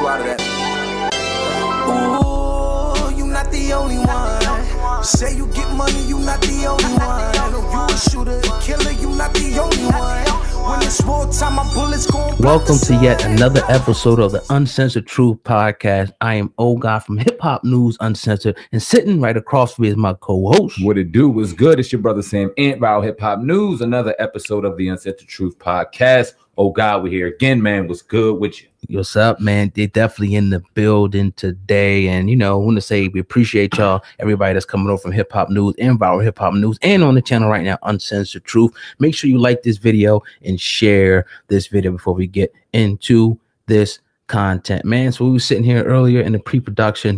true out of that. Ooh, you not the only one. Say you get money, you not the only one. You a shooter, a killer, you not the only one. When it's wartime, my bullets gon' Welcome to yet another episode of the Uncensored Truth Podcast. I am old guy from Hip Hop News Uncensored, and sitting right across from me is my co-host. What it do? Was good? It's your brother Sam Ant by Hip Hop News. Another episode of the Uncensored Truth Podcast. Oh God, we're here again, man. What's good with you? What's up, man? They're definitely in the building today, and I want to say we appreciate y'all, everybody that's coming over from Hip Hop News and Viral Hip Hop News, and on the channel right now, Uncensored Truth. Make sure you like this video and share this video before we get into this content, man. So we were sitting here earlier in the pre-production,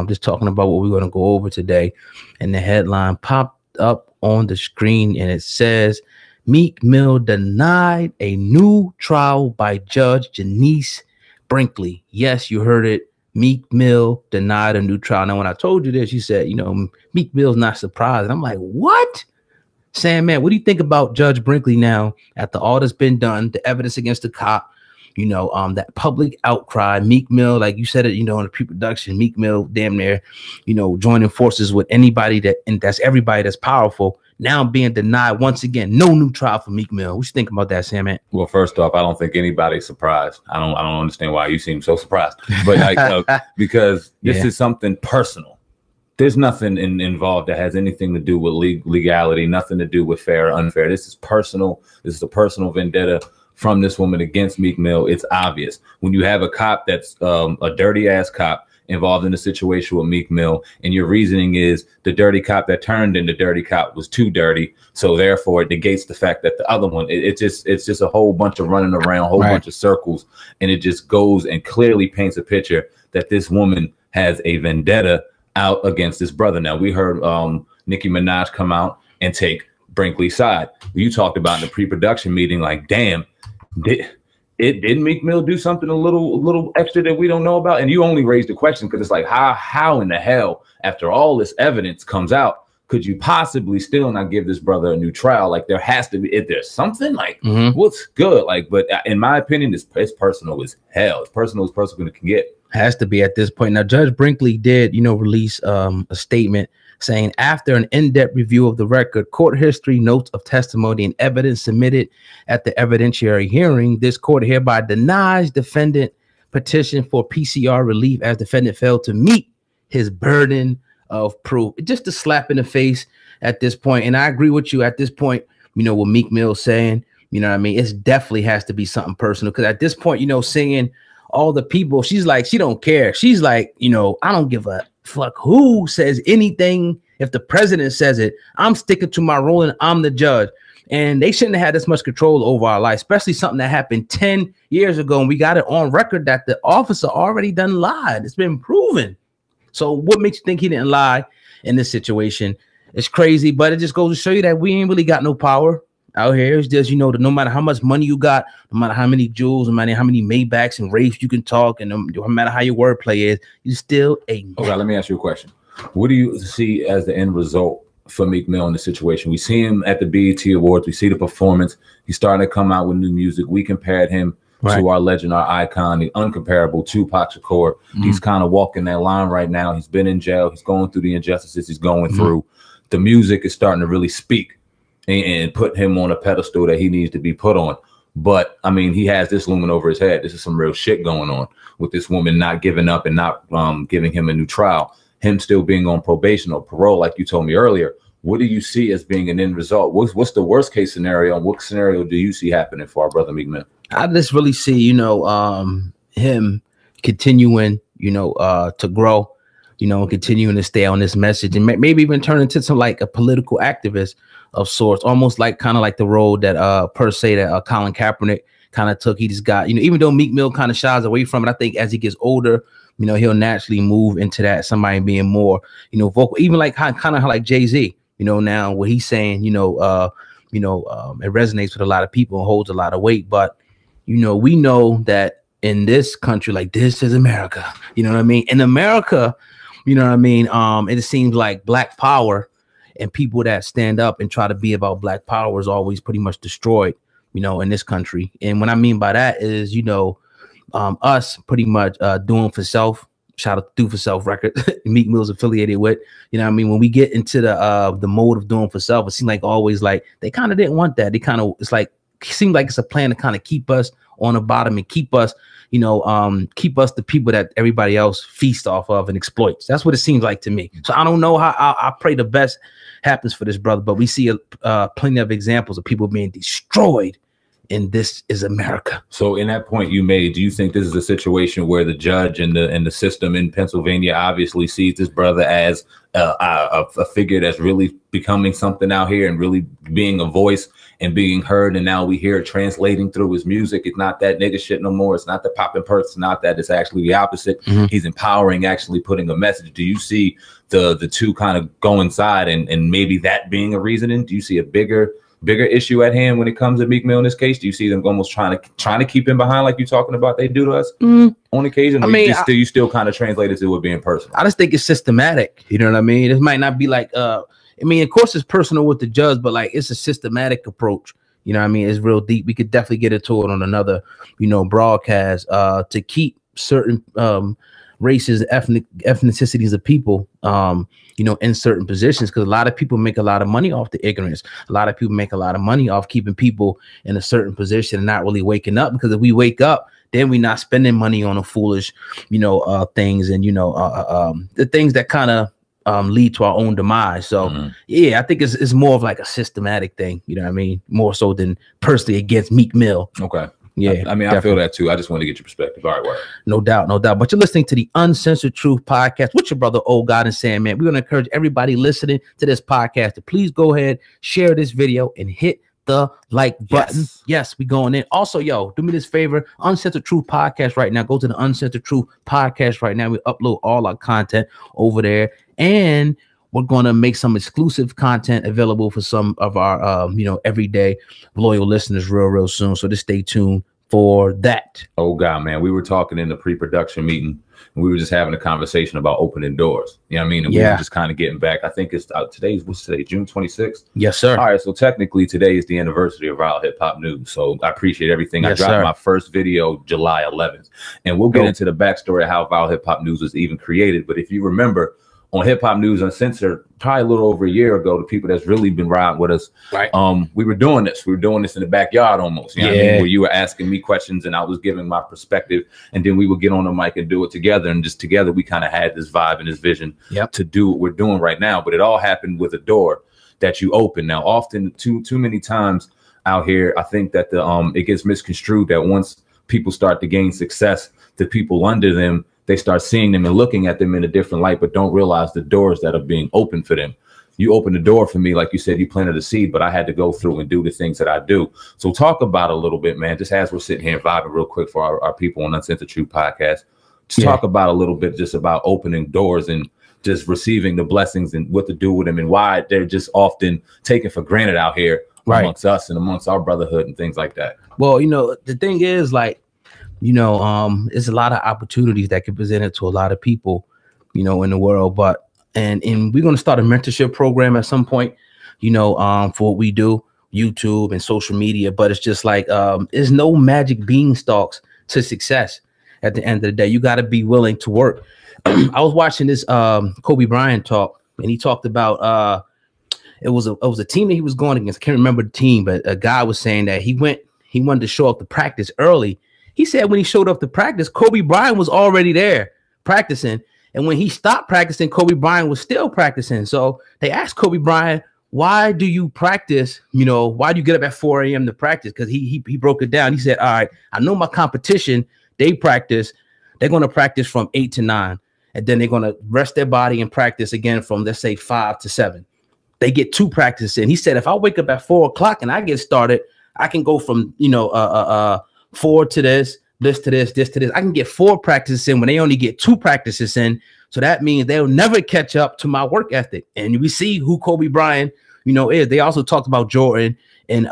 just talking about what we're going to go over today, and the headline popped up on the screen, and it says, Meek Mill denied a new trial by Judge Janice Brinkely. Yes, you heard it. Meek Mill denied a new trial. Now, when I told you this, you said, Meek Mill's not surprised. And I'm like, what? Sam, man, what do you think about Judge Brinkely now after all that's been done, the evidence against the cop, that public outcry? Meek Mill, like you said it, in the pre-production, Meek Mill damn near, joining forces with anybody that's everybody that's powerful. Now being denied once again, no new trial for Meek Mill. What you think about that, Sam? Well, first off, I don't think anybody's surprised. I don't understand why you seem so surprised. But because this is something personal. There's nothing involved that has anything to do with legality, nothing to do with fair or unfair. This is personal. This is a personal vendetta from this woman against Meek Mill. It's obvious. When you have a cop that's a dirty ass cop involved in a situation with Meek Mill, and your reasoning is the dirty cop that turned into dirty cop was too dirty, so therefore it negates the fact that the other one, it's just a whole bunch of running around, whole bunch of circles, and it just goes and clearly paints a picture that this woman has a vendetta out against this brother. Now, we heard Nicki Minaj come out and take Brinkely's side. You talked about in the pre-production meeting, like, damn, did Meek Mill do something a little extra that we don't know about? And you only raised the question because it's like, how in the hell, after all this evidence comes out, could you possibly still not give this brother a new trial? Like, there has to be, if there's something, like, what's good? Like, but in my opinion, it's personal as hell. It's personal as person can get. Has to be at this point. Now, Judge Brinkely did, release a statement saying, after an in-depth review of the record, court history, notes of testimony, and evidence submitted at the evidentiary hearing, this court hereby denies defendant petition for PCR relief as defendant failed to meet his burden of proof. Just a slap in the face at this point. And I agree with you at this point, what Meek Mill saying, it definitely has to be something personal. Because at this point, seeing all the people, she's like, she don't care. She's like, I don't give a fuck who says anything. If the president says it, I'm sticking to my role and I'm the judge. And they shouldn't have had this much control over our life, especially something that happened 10 years ago. And we got it on record that the officer already done lied. It's been proven. So what makes you think he didn't lie in this situation? It's crazy, but it just goes to show you that we ain't really got no power out here. It's just, that no matter how much money you got, no matter how many jewels, no matter how many Maybachs and Wraiths you can talk, and no matter how your wordplay is, you still a. Okay, let me ask you a question. What do you see as the end result for Meek Mill in the situation? We see him at the BET Awards. We see the performance. He's starting to come out with new music. We compared him to our legend, our icon, the uncomparable Tupac Shakur. He's kind of walking that line right now. He's been in jail. He's going through the injustices he's going through. The music is starting to really speak and put him on a pedestal that he needs to be put on. But I mean, he has this looming over his head. This is some real shit going on with this woman not giving up and not giving him a new trial, him still being on probation or parole, like you told me earlier. What do you see as being an end result? What's the worst case scenario, and what scenario do you see happening for our brother Meek Mill? I just really see, him continuing, to grow, continuing to stay on this message, and maybe even turn into some like a political activist of sorts, almost like kind of like the road that per se that Colin Kaepernick kind of took. He just got, even though Meek Mill kind of shies away from it, I think as he gets older, he'll naturally move into that, somebody being more, vocal, even like kind of like Jay-Z, now what he's saying, it resonates with a lot of people and holds a lot of weight. But, we know that in this country, like, this is America, in America, it seems like Black power and people that stand up and try to be about Black power is always pretty much destroyed, in this country. And what I mean by that is, us pretty much doing for self. Shout out to Do for Self record, Meek Mill's affiliated with. You know what I mean? When we get into the mode of doing for self, it seemed like always like they kind of didn't want that. They kind of, it's like, seemed like it's a plan to kind of keep us on the bottom and keep us, you know, keep us the people that everybody else feasts off of and exploits. That's what it seems like to me. So I don't know how. I pray the best happens for this brother, but we see plenty of examples of people being destroyed. And this is America. So in that point you made, do you think this is a situation where the judge and the system in Pennsylvania obviously sees this brother as a figure that's really becoming something out here and really being a voice and being heard, and now we hear it translating through his music? It's not that nigga shit no more. It's not the popping perks. It's not that. It's actually the opposite. He's empowering, actually putting a message. Do you see the two kind of coincide and maybe that being a reasoning? Do you see a bigger issue at hand when it comes to Meek Mill in this case? Do you see them almost trying to keep him behind like you're talking about they do to us on occasion? I mean, you still kind of translate it to it being personal? I just think it's systematic. You know what I mean? It might not be like, I mean, of course it's personal with the judge, but like it's a systematic approach. You know what I mean? It's real deep. We could definitely get into it on another, you know, broadcast to keep certain races, ethnicities of people, you know, in certain positions, because a lot of people make a lot of money off the ignorance. A lot of people make a lot of money off keeping people in a certain position and not really waking up, because if we wake up, then we're not spending money on the foolish, you know, things and, you know, the things that kind of lead to our own demise. So yeah, I think it's more of like a systematic thing, you know what I mean, more so than personally against Meek Mill. Okay. Yeah, I mean, definitely. I feel that too. I just want to get your perspective. All right, word. No doubt, no doubt. But you're listening to the Uncensored Truth podcast with your brother, Old God and Sandman. We're going to encourage everybody listening to this podcast to please go ahead, share this video, and hit the like button. Yes, we going in. Also, yo, do me this favor, Uncensored Truth podcast right now. Go to the Uncensored Truth podcast right now. We upload all our content over there, and we're going to make some exclusive content available for some of our, you know, everyday loyal listeners real soon. So just stay tuned for that. Oh, God, man. We were talking in the pre-production meeting, and we were just having a conversation about opening doors. You know what I mean? And we were just kind of getting back. I think it's what's today? June 26th? Yes, sir. All right. So technically today is the anniversary of Viral Hip Hop News. So I appreciate everything. Yes, I dropped my first video July 11th, and we'll get into the backstory of how Viral Hip Hop News was even created. But if you remember, on Hip Hop News Uncensored, probably a little over a year ago, the people that's really been riding with us, right? We were doing this. We were doing this in the backyard almost. You know what I mean? Where you were asking me questions and I was giving my perspective, and then we would get on the mic and do it together. And just together, we kind of had this vibe and this vision to do what we're doing right now. But it all happened with a door that you open. Now, often, too many times out here, I think that it gets misconstrued that once people start to gain success, the people under them, they start seeing them and looking at them in a different light, but don't realize the doors that are being opened for them. You opened the door for me, like you said, you planted a seed, but I had to go through and do the things that I do. So talk about a little bit, man, just as we're sitting here vibing real quick for our people on Uncensored Truth podcast, just talk about a little bit just about opening doors and just receiving the blessings and what to do with them and why they're just often taken for granted out here amongst us and amongst our brotherhood and things like that. Well, you know, the thing is, like, you know, it's a lot of opportunities that can present it to a lot of people, you know, in the world. But and we're going to start a mentorship program at some point, you know, for what we do, YouTube and social media. But it's just like there's no magic beanstalks to success. At the end of the day, you got to be willing to work. I was watching this Kobe Bryant talk, and he talked about it was a team that he was going against. I can't remember the team, but a guy was saying that he wanted to show up to practice early. He said when he showed up to practice, Kobe Bryant was already there practicing. And when he stopped practicing, Kobe Bryant was still practicing. So they asked Kobe Bryant, why do you practice? You know, why do you get up at 4 a.m. to practice? Because he broke it down. He said, all right, I know my competition, they're going to practice from 8 to 9. And then they're going to rest their body and practice again from, let's say, 5 to 7. They get 2 practices in. He said, if I wake up at 4 o'clock and I get started, I can go from, you know, 4 to this to this to this. I can get 4 practices in when they only get 2 practices in. So that means they'll never catch up to my work ethic. And we see who Kobe Bryant, you know, is. They also talked about Jordan and,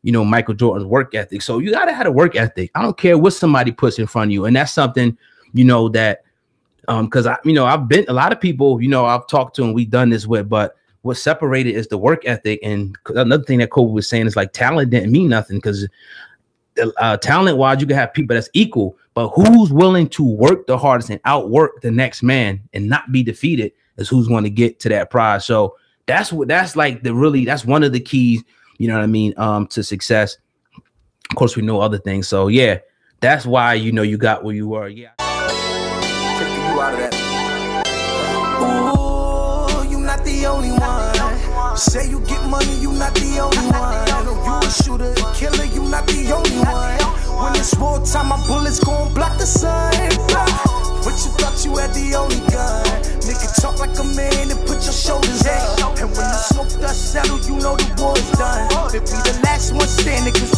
you know, Michael Jordan's work ethic. So you got to have a work ethic. I don't care what somebody puts in front of you. And that's something, you know, that because I've been a lot of people, you know, I've talked to and we've done this with, but what separated is the work ethic. And another thing that Kobe was saying is like talent didn't mean nothing because talent wise, you can have people that's equal, but who's willing to work the hardest and outwork the next man and not be defeated is who's going to get to that prize. So that's like that's one of the keys, you know what I mean, to success. Of course, we know other things. So yeah, that's why, you know, you got where you were. Yeah. Taking you out of that. Ooh, you not the only one. Say you get money, you not the only one. You a shooter, a killer, you not the only one. When it's wartime, my bullets gon' block the sun. But you thought you had the only gun. Nigga, talk like a man and put your shoulders up. And when the smoke dust settle, you know the war's done. If we the last one standing, cause